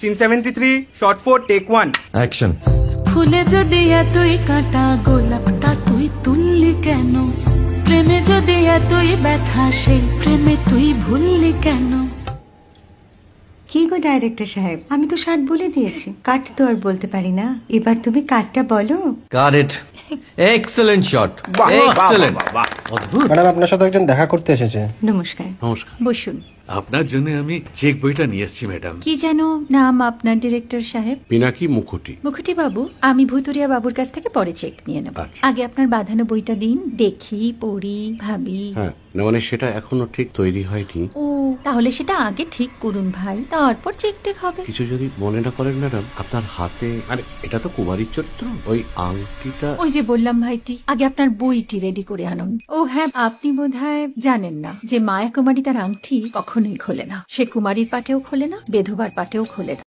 Scene 73 short 4 take 1 action. ফুলে যদি এতই কাঁটা গোলাপটা তুই তুললি কেন? প্রেমে যদি এতই ব্যথা সেই প্রেমে তুই ভুললি কেন? কি গো ডাইরেক্টর সাহেব, আমি তো 60 বলে দিয়েছি, কাট তো আর বলতে পারি না, এবার তুমি কাটটা বলো। Got it. Excellent shot, excellent. অদ্ভুত। ম্যাডাম, আপনার সাথে একজন দেখা করতে এসেছে। নমস্কার। নমস্কার। বসুন। আপনার জন্য আমি চেক বইটা নিয়ে এসেছি ম্যাডাম। কি যেন নাম আপনার ডিরেক্টর সাহেব? পিনাকি মুখোটি। মুখুটি বাবু, আমি ভুতুরিয়া বাবুর কাছ থেকে পরে চেক নিয়ে নেব। আচ্ছা। আগে আপনার বাঁধানো বইটা দিন, দেখি, পড়ি, ভাবি। হ্যাঁ, না মানে সেটা এখনো ঠিক তৈরি হয়নি। ও, তাহলে সেটা আগে ঠিক করুন ভাই, তারপর চেক টেক হবে। কিছু যদি মনে না করেন ম্যাডাম, আপনার হাতে, আরে এটা তো কুমারীর চরিত্র, ওই আংটিটা। ওই যে বললাম ভাইটি, আগে আপনার বইটি রেডি করে আনুন। ও হ্যাঁ, আপনি বোধহয় জানেন না যে মায়া কুমারী তার আংটি কখনোই খোলে না। সে কুমারীর পাটেও খোলে না, বেধবার পাটেও খোলে না।